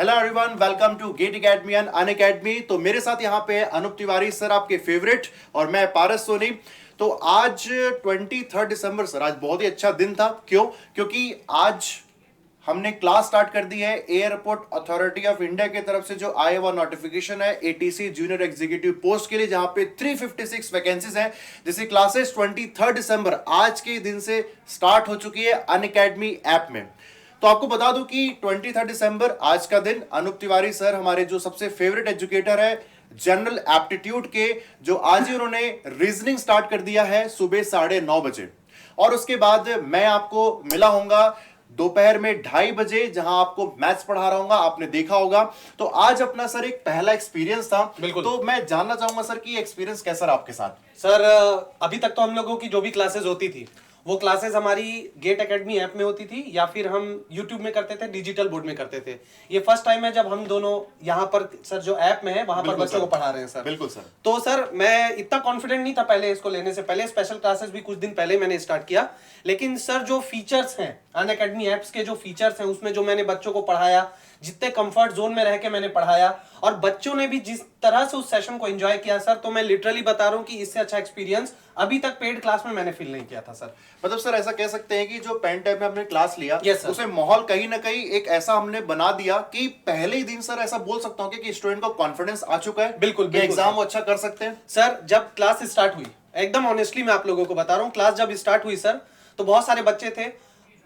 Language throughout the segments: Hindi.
Hello everyone, welcome to GATE academy and Unacademy. तो मेरे साथ यहाँ पे है अनूप तिवारी सर, आपके फेवरेट, और मैं पारस सोनी। तो आज 23 दिसंबर सर, आज बहुत ही अच्छा दिन था। क्यों? क्योंकि आज हमने क्लास स्टार्ट कर दी है। एयरपोर्ट अथॉरिटी ऑफ इंडिया की तरफ से जो आया हुआ नोटिफिकेशन है एटीसी जूनियर एग्जीक्यूटिव पोस्ट के लिए, जहां पे 356 वैकेंसीज हैं, जिसकी क्लासेस 23 दिसंबर आज के दिन से स्टार्ट हो चुकी है अन अकेडमी ऐप में। तो आपको बता दूं कि 23 दिसंबर आज का दिन, अनूप तिवारी सर हमारे जो सबसे फेवरेट एजुकेटर है जनरल एप्टीट्यूड के, जो आज ही उन्होंने रीजनिंग स्टार्ट कर दिया है सुबह 9:30 बजे। और उसके बाद मैं आपको मिला होऊंगा दोपहर में 2:30 बजे, जहां आपको मैथ्स पढ़ा रहा हूंगा। आपने देखा होगा। तो आज अपना सर एक पहला एक्सपीरियंस था। बिल्कुल। तो मैं जानना चाहूंगा सर कि एक्सपीरियंस कैसा रहा आपके साथ। सर अभी तक तो हम लोगों की जो भी क्लासेस होती थी वो क्लासेस हमारी गेट एकेडमी ऐप में होती थी या फिर हम यूट्यूब में करते थे, डिजिटल बोर्ड में करते थे। ये फर्स्ट टाइम है जब हम दोनों यहाँ पर सर जो ऐप में है वहां पर बच्चों को पढ़ा रहे हैं सर। बिल्कुल सर। तो सर मैं इतना कॉन्फिडेंट नहीं था पहले इसको लेने से पहले। स्पेशल क्लासेस भी कुछ दिन पहले मैंने स्टार्ट किया, लेकिन सर जो फीचर्स हैं अन अकेडमी ऐप्स के, जो फीचर्स हैं उसमें जो मैंने बच्चों को पढ़ाया, जितने कंफर्ट जोन में रह के मैंने पढ़ाया और बच्चों ने भी जिस तरह से उस सेशन को एंजॉय किया सर, तो मैं लिटरली बता रहा हूं कि इससे अच्छा एक्सपीरियंस अभी तक पेड क्लास में मैंने फील नहीं किया था सर। मतलब सर ऐसा कह सकते हैं कि जो पेन टाइप में हमने क्लास लिया, Yes, sir. उसमें माहौल कहीं ना कहीं एक ऐसा हमने बना दिया कि पहले ही दिन सर ऐसा बोल सकता हूँ कि स्टूडेंट को कॉन्फिडेंस आ चुका है। बिल्कुल, एग्जाम सर। वो अच्छा कर सकते हैं। सर जब क्लास स्टार्ट हुई, एकदम ऑनेस्टली मैं आप लोगों को बता रहा हूँ, क्लास जब स्टार्ट हुई सर तो बहुत सारे बच्चे थे,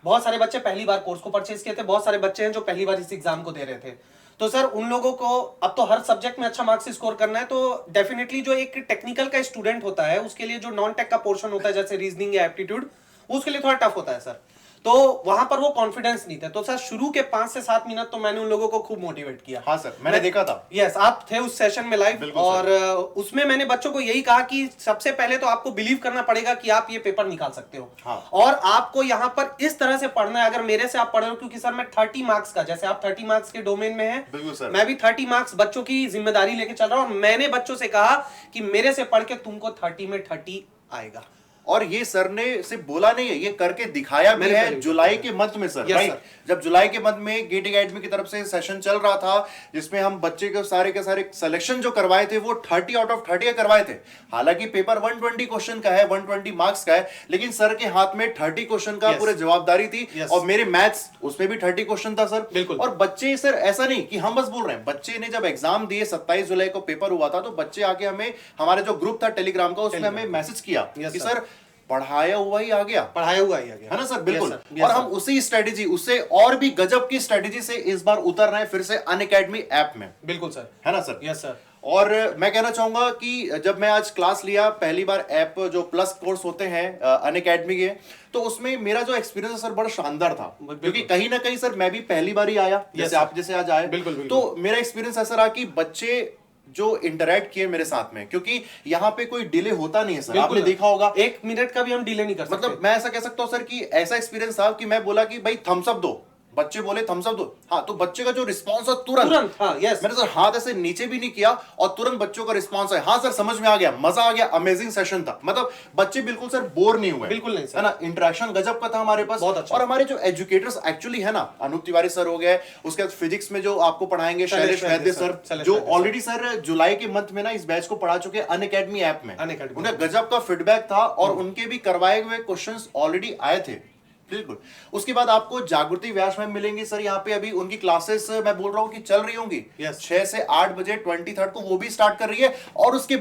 बहुत सारे बच्चे पहली बार कोर्स को परचेज किए थे, बहुत सारे बच्चे हैं जो पहली बार इस एग्जाम को दे रहे थे। तो सर उन लोगों को अब तो हर सब्जेक्ट में अच्छा मार्क्स स्कोर करना है, तो डेफिनेटली जो एक टेक्निकल का स्टूडेंट होता है उसके लिए जो नॉन टेक का पोर्शन होता है जैसे रीजनिंग या एप्टीट्यूड, उसके लिए थोड़ा टफ होता है सर। तो वहां पर वो कॉन्फिडेंस नहीं था। तो सर शुरू के 5 से 7 मिनट तो मैंने उन लोगों को खूब मोटिवेट किया। हाँ सर, मैंने देखा था। यस, आप थे उस सेशन में लाइव, और उसमें मैंने बच्चों को यही कहा कि सबसे पहले तो आपको बिलीव करना पड़ेगा कि आप ये पेपर निकाल सकते हो। हाँ। और आपको यहाँ पर इस तरह से पढ़ना है, अगर मेरे से आप पढ़ रहे हो, क्योंकि सर मैं 30 मार्क्स का, जैसे आप 30 मार्क्स के डोमेन में है, मैं भी 30 मार्क्स बच्चों की जिम्मेदारी लेके चल रहा हूँ। और मैंने बच्चों से कहा कि मेरे से पढ़ के तुमको 30 में 30 आएगा। और ये सर ने सिर्फ बोला नहीं है, ये करके दिखाया भी है जुलाई के मंथ में सर। राइट, जब जुलाई के मंथ में गेट एकेडमी की तरफ से सेशन चल रहा था, जिसमें हम बच्चे के सारे सिलेक्शन जो करवाए थे वो 30 आउट ऑफ 30 करवाए थे। हालांकि पेपर 120 क्वेश्चन का है, 120 मार्क्स का है, लेकिन सर के हाथ में 30 क्वेश्चन का पूरे जवाबदारी थी। और मेरे मैथ्स उसमें भी 30 क्वेश्चन था सर। और बच्चे सर, ऐसा नहीं कि हम बस बोल रहे हैं, बच्चे ने जब एग्जाम दिए, 27 जुलाई को पेपर हुआ था, तो बच्चे आके हमें, हमारे जो ग्रुप था टेलीग्राम का, उसमें हमें मैसेज किया कि सर पढ़ाया हुआ ही आ गया, पढ़ाया हुआ ही आ गया, है ना सर। बिल्कुल। yes, और हम उसी स्ट्रेटेजी, उससे और भी गजब की स्ट्रेटेजी से इस बार उतर रहे हैं फिर से अन अकेडमी ऐप में। बिल्कुल सर, है ना सर। Yes sir. और मैं कहना चाहूंगा कि जब मैं आज क्लास लिया पहली बार, ऐप जो प्लस कोर्स होते हैं अन अकेडमी के, तो उसमें मेरा जो एक्सपीरियंस है सर बड़ा शानदार था। क्योंकि कहीं ना कहीं सर मैं भी पहली बार ही आया, जैसे आप जैसे आज आए। तो मेरा एक्सपीरियंस ऐसा रहा कि बच्चे जो इंटरैक्ट किए मेरे साथ में, क्योंकि यहाँ पे कोई डिले होता नहीं है सर, आपने देखा होगा। 1 मिनट का भी हम डिले नहीं कर सकते। मतलब मैं ऐसा कह सकता हूँ सर कि ऐसा एक्सपीरियंस था कि मैं बोला कि भाई थम्स अप दो, बच्चे बोले थम्स अप दो, हाँ, तो बच्चे का जो रिस्पांस है तुरंत, हाँ, यस। मैंने सर हाथ ऐसे नीचे भी नहीं किया और तुरंत बच्चों का रिस्पांस है, हाँ सर समझ में आ गया, मजा आ गया, अमेजिंग सेशन था। मतलब बच्चे बिल्कुल सर बोर नहीं हुए, बिल्कुल नहीं सर, है ना। इंटरेक्शन गजब का था हमारे पास, बहुत अच्छा। और हमारे जो एजुकेटर्स एक्चुअली है ना, अनूप तिवारी सर हो गए, उसके बाद फिजिक्स में जो आपको पढ़ाएंगे शैलेश वैद्य सर, जो ऑलरेडी सर जुलाई के मंथ में ना इस बैच को पढ़ा चुके अन अकेडमी ऐप में। उनका गजब का फीडबैक था और उनके भी करवाए हुए क्वेश्चंस ऑलरेडी आए थे। बिल्कुल। उसके बाद आपको जागृति व्यास मैम मिलेंगी सर, यहाँ पे अभी उनकी क्लासेस मैं बोल रहा हूँ कि चल रही होंगी। 6 से 8 बजे 23 को वो भी स्टार्ट कर रही है। और उसके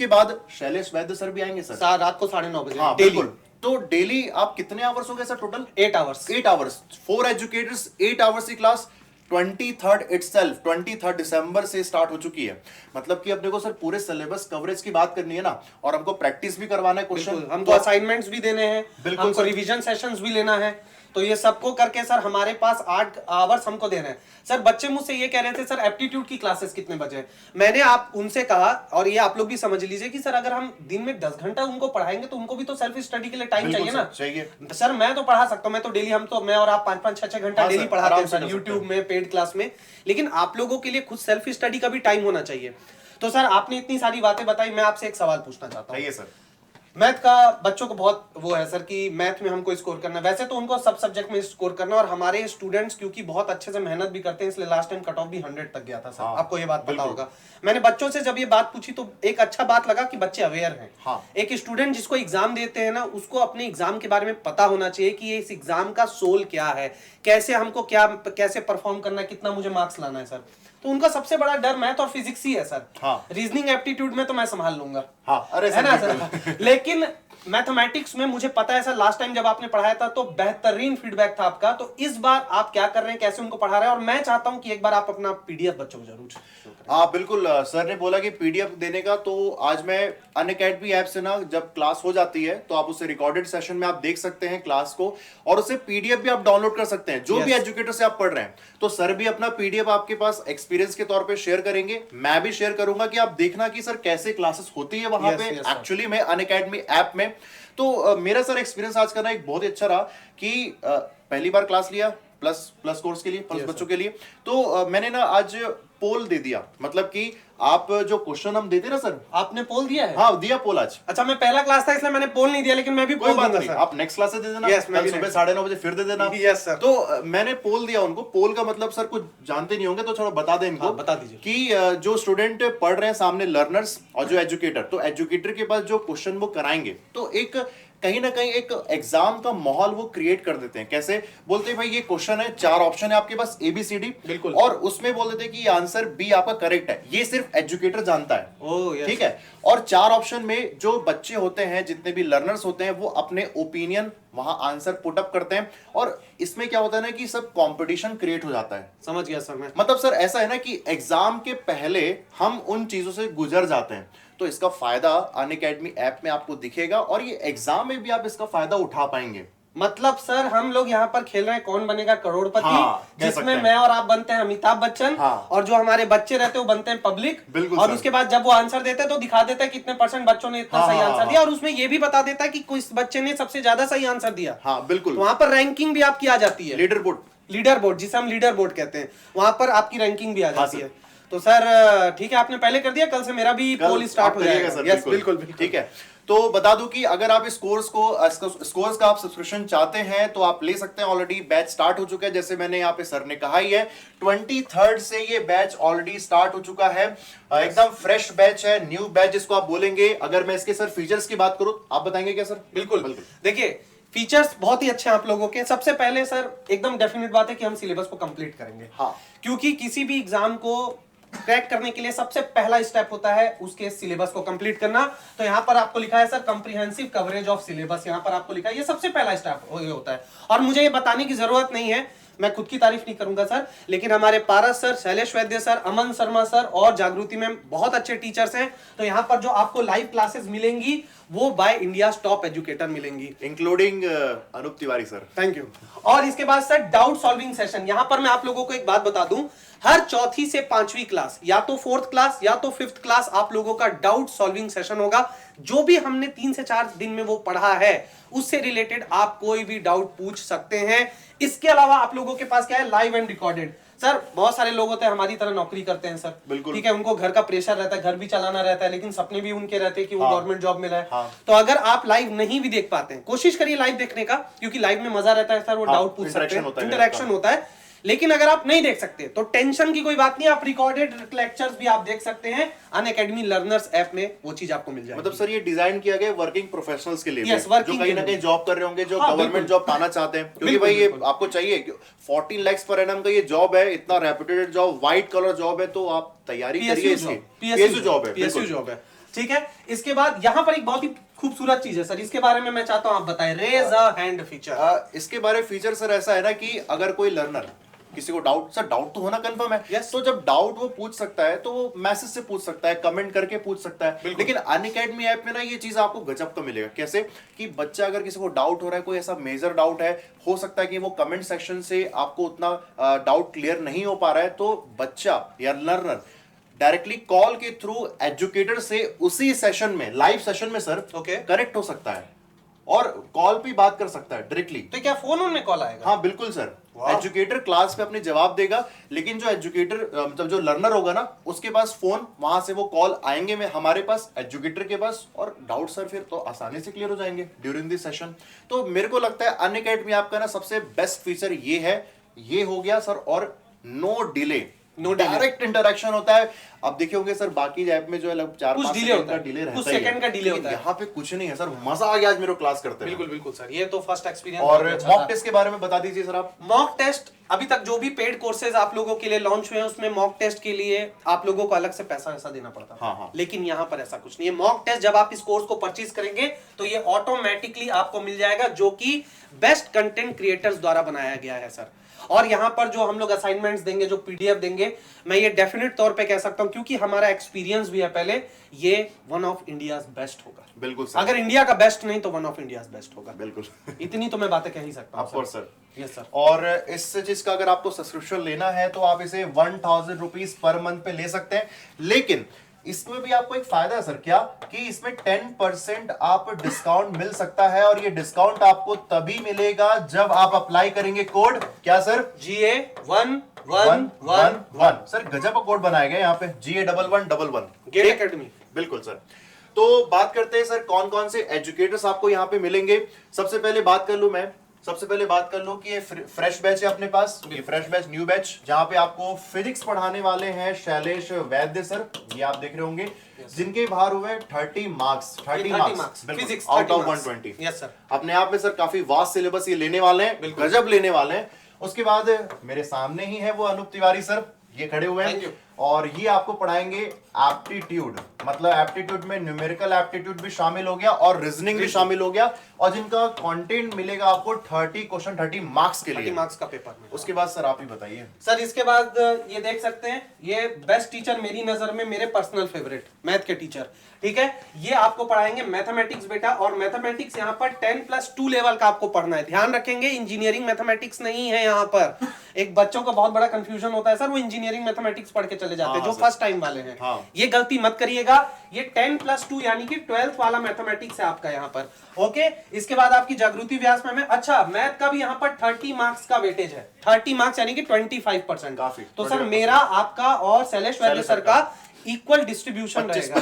बाद शैलेश वैद्य सर भी आएंगे सर, रात को 9:30 बजे। हाँ बिल्कुल। तो डेली आप कितने आवर्स हो गए sir total? 8 hours. 8 hours, 4 educators, 8 hours की क्लास 23 दिसंबर से स्टार्ट हो चुकी है। मतलब कि अपने को सर पूरे सिलेबस कवरेज की बात करनी है ना, और हमको प्रैक्टिस भी करवाना है, क्वेश्चन हमको असाइनमेंट्स भी देने हैं, हमको रिवीजन सेशंस भी लेना है। तो ये सबको करके सर हमारे पास 8 आवर्स हमको देना है। सर बच्चे मुझसे ये कह रहे थे सर एप्टीट्यूड की क्लासेस कितने बजे? मैंने आप उनसे कहा, और ये आप लोग भी समझ लीजिए कि सर अगर हम दिन में 10 घंटा उनको पढ़ाएंगे तो उनको भी तो सेल्फ स्टडी के लिए टाइम चाहिए ना। चाहिए सर मैं तो पढ़ा सकता हूँ, मैं तो डेली, मैं और आप 5-5, 6-6 घंटा डेली पढ़ाते हैं सर यूट्यूब में, पेड क्लास में। लेकिन आप लोगों के लिए खुद सेल्फ स्टडी का भी टाइम होना चाहिए। तो सर आपने इतनी सारी बातें बताई, मैं आपसे एक सवाल पूछना चाहता हूँ। सर मैथ का बच्चों को बहुत वो है सर कि मैथ में हमको स्कोर करना है। वैसे तो उनको सब सब्जेक्ट में स्कोर करना है, और हमारे स्टूडेंट्स क्योंकि बहुत अच्छे से मेहनत भी करते हैं, इसलिए लास्ट टाइम कट ऑफ भी 100 तक गया था सर। हाँ, आपको ये बात पता बिल्कुल। होगा। मैंने बच्चों से जब ये बात पूछी तो एक अच्छा बात लगा कि बच्चे अवेयर हैं। हाँ। एक स्टूडेंट जिसको एग्जाम देते हैं ना, उसको अपने एग्जाम के बारे में पता होना चाहिए कि ये इस एग्जाम का सोल क्या है, कैसे हमको कैसे परफॉर्म करना है, कितना मुझे मार्क्स लाना है सर। तो उनका सबसे बड़ा डर मैथ और फिजिक्स ही है सर। हाँ। रीजनिंग एप्टीट्यूड में तो मैं संभाल लूंगा। हाँ, अरे है ना सर, सर। लेकिन मैथमेटिक्स में मुझे पता है सर, लास्ट टाइम जब आपने पढ़ाया था तो बेहतरीन फीडबैक था आपका। तो इस बार आप क्या कर रहे हैं, कैसे उनको पढ़ा रहे हैं, और मैं चाहता हूं कि एक बार आप अपना पीडीएफ बच्चों को जरूर show करें। हाँ बिल्कुल, सर ने बोला कि पीडीएफ देने का, तो आज मैं अनअकैडमी ऐप से ना जब क्लास हो जाती है तो आप उसे रिकॉर्डेड सेशन में आप देख सकते हैं क्लास को, और उसे पीडीएफ भी आप डाउनलोड कर सकते हैं जो भी एजुकेटर से आप पढ़ रहे हैं। तो सर भी अपना पीडीएफ आपके पास एक्सपीरियंस के तौर पे शेयर करेंगे, मैं भी शेयर करूंगा कि आप देखना कि सर कैसे क्लासेस होती है वहां पे एक्चुअली में अनअकैडमी ऐप में। तो मेरा सर एक्सपीरियंस आज करना एक बहुत ही अच्छा रहा कि पहली बार क्लास लिया प्लस कोर्स के लिए, प्लस बच्चों के लिए। तो मैंने ना आज पोल दे दिया, मतलब कि आप जो क्वेश्चन हम देते ना सर। आपने पोल दिया है? हाँ, दिया पोल आज। अच्छा, मैं पहला क्लास था इसलिए मैंने पोल नहीं दिया, लेकिन मैं भी कोई पोल बात दूंगा नहीं, सर। आप नेक्स्ट क्लास से दे देना। Yes, मैं कल भी सुबह next 9:30 बजे फिर दे देना। Yes, sir। तो मैंने पोल दिया उनको। पोल का मतलब सर कुछ जानते नहीं होंगे तो थोड़ा बता दें इनको। हाँ, बता दीजिए। कि जो स्टूडेंट पढ़ रहे हैं सामने लर्नर्स और जो एजुकेटर, तो एजुकेटर के पास जो क्वेश्चन वो कराएंगे तो एक कहीं ना कहीं एक एग्जाम का माहौल वो क्रिएट कर देते हैं। कैसे बोलते हैं, भाई ये क्वेश्चन है, 4 ऑप्शन है आपके पास ABCD, बिल्कुल, और उसमें बोल देते हैं कि आंसर बी आपका करेक्ट है। ये सिर्फ एजुकेटर जानता है। ओह, yes, ठीक है। और 4 ऑप्शन में जो बच्चे होते हैं, जितने भी लर्नर्स होते हैं, वो अपने ओपिनियन वहां आंसर पुट अप करते हैं, और इसमें क्या होता है ना कि सब कंपटीशन क्रिएट हो जाता है। समझ गया सर मैं। मतलब सर ऐसा है ना कि एग्जाम के पहले हम उन चीजों से गुजर जाते हैं, तो इसका फायदा अनअकैडमी ऐप में आपको दिखेगा, और ये एग्जाम में भी आप इसका फायदा उठा पाएंगे। मतलब सर हम लोग यहाँ पर खेल रहे हैं कौन बनेगा करोड़पति। हाँ, कह सकते जिसमें हैं। मैं और आप बनते हैं अमिताभ बच्चन। हाँ। और जो हमारे बच्चे रहते हैं वो बनते हैं पब्लिक। बिल्कुल और सर। उसके बाद जब वो आंसर देते हैं तो दिखा देता है कितने % बच्चों ने इतना हाँ, सही हाँ, आंसर हाँ, दिया, और उसमें ये भी बता देता है कि किस बच्चे ने सबसे ज्यादा सही आंसर दिया। हाँ बिल्कुल। तो वहां पर रैंकिंग भी आपकी आ जाती है। लीडर बोर्ड, लीडर बोर्ड, जिसे हम लीडर बोर्ड कहते हैं, वहां पर आपकी रैंकिंग भी आ जाती सर। है। तो सर ठीक है, आपने पहले कर दिया, कल से मेरा भी पोल स्टार्ट हो जाएगा सर। यस बिल्कुल बिल्कुल। ठीक है। तो बता दूं कि अगर आप इस कोर्स का आप सब्सक्रिप्शन चाहते हैं तो आप ले सकते हैं। ऑलरेडी बैच स्टार्ट हो चुका है, जैसे मैंने यहाँ पे सर ने कहा ही है। 23rd से ये बैच ऑलरेडी स्टार्ट हो चुका है। एकदम फ्रेश बैच है, न्यू बैच जिसको आप बोलेंगे। अगर मैं इसके सर फीचर्स की बात करूं, आप बताएंगे क्या सर? बिल्कुल। देखिए, फीचर्स बहुत ही अच्छे हैं आप लोगों के। सबसे पहले सर एकदम डेफिनेट बात है कि हम सिलेबस को कंप्लीट करेंगे। हाँ। क्योंकि किसी भी एग्जाम को क्रैक करने के लिए सबसे पहला स्टेप होता है उसके सिलेबस को कंप्लीट करना। तो यहाँ पर आपको लिखा है sir comprehensive coverage of syllabus, यहाँ पर आपको लिखा है, ये सबसे पहला स्टेप होता है। और मुझे ये बताने की जरूरत नहीं है, मैं खुद की तारीफ नहीं करूंगा सर, लेकिन हमारे पारस सर, शैलेश वैद्य सर, अमन शर्मा सर और जागृति में बहुत अच्छे टीचर्स हैं। तो यहाँ पर जो आपको लाइव क्लासेस मिलेंगी वो बाय इंडिया टॉप एजुकेटर मिलेंगी, including Anoop Tiwari sir. Thank you. और इसके बाद सर डाउट सॉल्विंग सेशन। यहां पर मैं आप लोगों को एक बात बता दूं, हर चौथी से 5वीं क्लास, या तो 4th क्लास या तो 5th क्लास, आप लोगों का डाउट सॉल्विंग सेशन होगा। जो भी हमने 3 से 4 दिन में वो पढ़ा है उससे रिलेटेड आप कोई भी डाउट पूछ सकते हैं। इसके अलावा आप लोगों के पास क्या है, लाइव एंड रिकॉर्डेड। सर बहुत सारे लोग होते हैं हमारी तरह नौकरी करते हैं सर, बिल्कुल। ठीक है, उनको घर का प्रेशर रहता है, घर भी चलाना रहता है, लेकिन सपने भी उनके रहते हैं कि वो गवर्नमेंट जॉब मिला है। हाँ। तो अगर आप लाइव नहीं भी देख पाते हैं, कोशिश करिए लाइव देखने का, क्योंकि लाइव में मजा रहता है सर, वो डाउट पूछ सकते हैं, इंटरेक्शन होता है। लेकिन अगर आप नहीं देख सकते तो टेंशन की कोई बात नहीं, आप रिकॉर्डेड लेक्चर्स भी आप देख सकते हैं अनअकैडमी लर्नर्स ऐप में, वो चीज आपको मिल जाएगी। मतलब सर ये डिजाइन किया गया वर्किंग प्रोफेशनल्स के लिए, Yes, जो working कहीं के ना लिए। कहीं जॉब कर रहे होंगे, जो हाँ, गवर्नमेंट बिल्कुल। जॉब पाना चाहते हैं, क्योंकि बिल्कुल, भाई ये बिल्कुल। आपको चाहिए 14 lakhs पर एनम का ये जॉब है, इतना reputed job, white collar job है, तो आप तैयारी करिए इसकी। PSU जॉब है, PSU जॉब है, ठीक है। इसके बाद यहाँ पर एक बहुत ही खूबसूरत चीज है सर, इसके बारे में मैं चाहता हूं आप बताएं, रेज अ हैंड फीचर। इसके बारे में फीचर सर ऐसा है ना कि अगर कोई लर्नर किसी को डाउट, सर डाउट तो होना कंफर्म है। Yes. तो जब डाउट वो पूछ सकता है तो वो मैसेज से पूछ सकता है, कमेंट करके पूछ सकता है। लेकिन अनअकैडमी ऐप में ना ये चीज आपको गजब का मिलेगा। कैसे कि बच्चा अगर किसी को डाउट हो रहा है, कोई ऐसा मेजर डाउट है, हो सकता है कि वो कमेंट सेक्शन से आपको उतना डाउट क्लियर नहीं हो पा रहा है, तो बच्चा या लर्नर डायरेक्टली कॉल के थ्रू एजुकेटर से उसी सेशन में, लाइव सेशन में सर कनेक्ट हो सकता है और कॉल पे बात कर सकता है डायरेक्टली। तो क्या फोन में कॉल आएगा? हाँ बिल्कुल सर, एजुकेटर क्लास पे अपने जवाब देगा, लेकिन जो एजुकेटर मतलब जो लर्नर होगा ना, उसके पास फोन, वहां से वो कॉल आएंगे में हमारे पास, एजुकेटर के पास, और डाउट सर फिर तो आसानी से क्लियर हो जाएंगे ड्यूरिंग दिस सेशन। तो मेरे को लगता है अनअकैडमी आपका ना सबसे बेस्ट फीचर ये है, ये हो गया सर, और no delay, no direct interaction होता है। अब देखे होंगे सर बाकी ऐप में जो है 4-5 सेकंड का डिले रहता है, कुछ सेकंड का डिले होता है, यहाँ पे कुछ नहीं है सर। मजा आ गया आज मेरे को क्लास करते हैं। बिल्कुल बिल्कुल सर, ये तो फर्स्ट एक्सपीरियंस। और मॉक टेस्ट के बारे में बता दीजिए सर आप। मॉक टेस्ट अभी तक जो भी पेड कोर्सेज आप लोगों के लिए लॉन्च हुए हैं, उसमें मॉक टेस्ट के लिए आप लोगों को अलग से पैसा ऐसा देना पड़ता है। हाँ। लेकिन यहाँ पर ऐसा कुछ नहीं है। मॉक टेस्ट जब आप इस कोर्स को परचेज करेंगे तो ये ऑटोमेटिकली आपको मिल जाएगा, जो कि बेस्ट कंटेंट क्रिएटर्स द्वारा बनाया गया है सर। और यहाँ पर जो हम लोग असाइनमेंट्स देंगे, जो पीडीएफ देंगे, मैं ये डेफिनेट तौर पे कह सकता हूँ, क्योंकि हमारा एक्सपीरियंस भी है पहले, ये वन ऑफ इंडियाज बेस्ट होगा। बिल्कुल सर। अगर इंडिया का बेस्ट नहीं तो वन ऑफ इंडियाज बेस्ट होगा। बिल्कुल। इतनी तो मैं बातें कह ही सकता हूँ। Of course sir. Yes sir. और इस चीज का अगर आपको सब्सक्रिप्शन लेना है तो आप इसे 1000 रुपीज पर मंथ पे ले सकते हैं, लेकिन इसमें भी आपको एक फायदा है सर, क्या कि इसमें 10% आप डिस्काउंट मिल सकता है, और ये डिस्काउंट आपको तभी मिलेगा जब आप अप्लाई करेंगे कोड, क्या सर? GA1111। सर गजब का कोड बनाया गया यहाँ पे, GA1111 गेट एकेडमी। बिल्कुल सर। तो बात करते हैं सर कौन कौन से एजुकेटर्स आपको यहाँ पे मिलेंगे। सबसे पहले बात कर लूं कि ये फ्रेश बैच है अपने पास, ये फ्रेश बैच, न्यू बैच, जहां पे आपको फिजिक्स पढ़ाने वाले हैं शैलेश वैद्य सर, ये आप देख रहे होंगे, जिनके बाहर हुए 30 marks physics out of 120। Yes sir. अपने आप में सर काफी वास्ट सिलेबस ये लेने वाले हैं, गजब लेने वाले हैं। उसके बाद मेरे सामने ही है वो अनूप तिवारी सर, ये खड़े हुए हैं, और ये आपको पढ़ाएंगे एप्टीट्यूड, मतलब एप्टीट्यूड में न्यूमेरिकल एप्टीट्यूड भी शामिल हो गया और रीजनिंग भी शामिल हो गया, और जिनका कंटेंट मिलेगा आपको 30 क्वेश्चन 30 मार्क्स के लिए, 30 मार्क्स का पेपर में। उसके बाद सर आप ही बताइए सर। इसके बाद ये देख सकते हैं, ये बेस्ट टीचर मेरी नजर में, मेरे पर्सनल फेवरेट मैथ के टीचर, ठीक है, ये आपको पढ़ाएंगे मैथमेटिक्स बेटा। और मैथमेटिक्स यहाँ पर 10+2 लेवल का आपको पढ़ना है। ध्यान रखेंगे, इंजीनियरिंग मैथमेटिक्स नहीं है यहाँ पर। एक बच्चों का बहुत बड़ा कंफ्यूजन होता है सर, वो इंजीनियरिंग मैथमेटिक्स पढ़ के चले जाते हैं, जो फर्स्ट टाइम वाले हैं। ये गलती मत करिएगा, ये 10+2 यानी कि 12th वाला मैथमेटिक्स है आपका यहाँ पर। ओके, इसके बाद आपकी जागृति व्यास में अच्छा मैथ का भी यहाँ पर 30 मार्क्स का वेटेज है, 30 मार्क्स यानी कि 25%। काफी। तो सर मेरा, आपका और शैलेश वैद्य सर का इक्वल डिस्ट्रीब्यूशन रहेगा,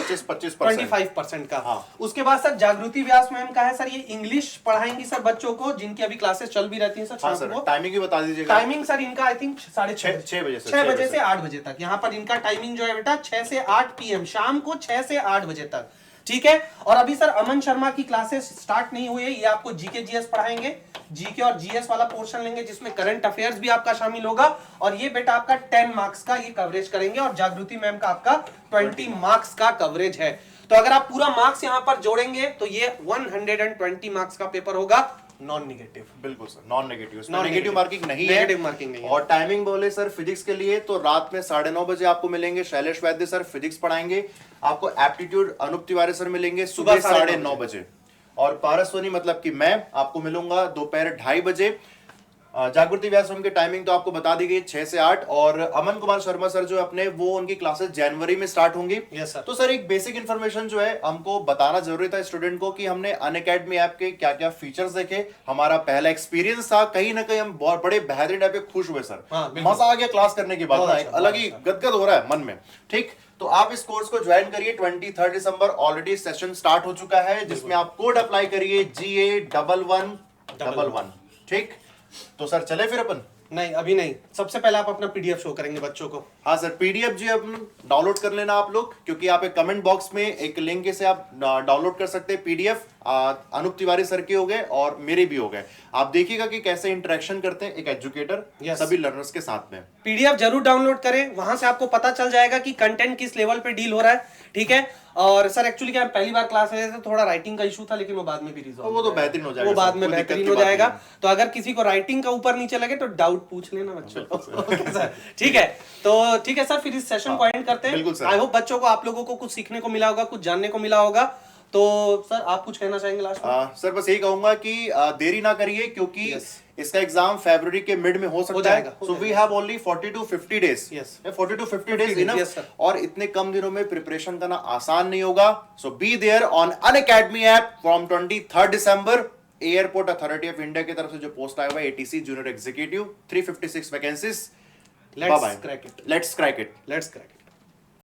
25% का। उसके बाद सर जागृति व्यास मैम का है सर, ये इंग्लिश पढ़ाएंगी सर बच्चों को, जिनकी अभी क्लासेस चल भी रहती हैं सर शाम को। टाइमिंग भी बता दीजिएगा। टाइमिंग सर इनका आई थिंक 6:30 6 बजे से 8 बजे तक, यहाँ पर इनका टाइमिंग जो है बेटा 6 से 8 PM, शाम को 6 से 8 बजे तक, ठीक है। और अभी सर अमन शर्मा की क्लासेस स्टार्ट नहीं हुई है, ये आपको जीके जीएस पढ़ाएंगे, जीके और जीएस वाला पोर्शन लेंगे, जिसमें करंट अफेयर्स भी आपका शामिल होगा, और ये बेटा आपका 10 मार्क्स का ये कवरेज करेंगे, और जागृति मैम का आपका 20 मार्क्स का कवरेज है। तो अगर आप पूरा मार्क्स यहाँ पर जोड़ेंगे तो ये 120 मार्क्स का पेपर होगा, नॉन नेगेटिव। बिल्कुल sir, non negative, negative marking नहीं है, नेगेटिव मार्किंग नहीं है। और टाइमिंग बोले सर फिजिक्स के लिए तो रात में 9:30 बजे आपको मिलेंगे शैलेश वैद्य सर, फिजिक्स पढ़ाएंगे। आपको एप्टीट्यूड अनूप तिवारी सर मिलेंगे सुबह 9:30 बजे, और पारस सोनी मतलब कि मैं आपको मिलूंगा दोपहर 2:30 बजे। जागृति व्यास की टाइमिंग तो आपको बता दी गई 6 से 8, और अमन कुमार शर्मा सर जो अपने, वो उनकी क्लासेस जनवरी में स्टार्ट होंगी। yes, तो सर एक बेसिक इन्फॉर्मेशन जो है हमको बताना जरूरी था स्टूडेंट को, कि हमने अनअकैडमी ऐप के क्या क्या फीचर्स देखे, हमारा पहला एक्सपीरियंस था, कहीं ना कहीं हम बहुत बड़े बेहतरीन टाइप खुश हुए सर। मजा आ गया क्लास करने के बाद, एक अलग ही गदगद हो रहा है मन में, ठीक। तो आप इस कोर्स को ज्वाइन करिए, 23 दिसंबर ऑलरेडी सेशन स्टार्ट हो चुका है, जिसमें आप कोड अप्लाई करिए GA1111, ठीक। तो सर चले फिर अपन? नहीं अभी नहीं, सबसे पहले आप अपना पीडीएफ शो करेंगे बच्चों को। हाँ सर, पीडीएफ जी अपन डाउनलोड कर लेना आप लोग, क्योंकि आप एक कमेंट बॉक्स में एक लिंक से आप डाउनलोड कर सकते हैं पीडीएफ। अनूप तिवारी सर के हो गए और मेरे भी हो गए। आप देखिएगा कि कैसे इंटरेक्शन करते हैं एक एजुकेटर सभी लर्नर्स के साथ में। पीडीएफ जरूर डाउनलोड करें, वहां से आपको पता चल जाएगा कि कंटेंट किस लेवल पे डील हो रहा है, ठीक है। और सर एक्चुअली क्या पहली बार क्लास है तो थोड़ा राइटिंग का इशू था, लेकिन वो बाद में भी रिजॉल्व, वो तो बेहतरीन हो जाएगा, वो बाद में बेहतरीन हो जाएगा। तो अगर किसी को राइटिंग का ऊपर नीचे लगे तो डाउट पूछ लेना बच्चों को, ओके सर, ठीक है। तो ठीक है सर, फिर इस सेशन को एंड करते हैं। आई होप बच्चों को, आप लोगों को कुछ सीखने को मिला होगा, कुछ जानने को मिला होगा। तो सर आप कुछ कहना चाहेंगे लास्ट में? सर बस यही कहूंगा कि देरी ना करिए, क्योंकि इसका एग्जाम फरवरी के मिड में हो सकता है। So we have only 40 to 50 days, 40 to 50 days enough, और इतने कम दिनों में प्रिपरेशन करना आसान नहीं होगा। So be there on Unacademy app from 23 December. Airport authority of India की तरफ से जो पोस्ट आया हुआ है ATC junior executive 356 vacancies Let's crack it. Let's crack it Let's crack it.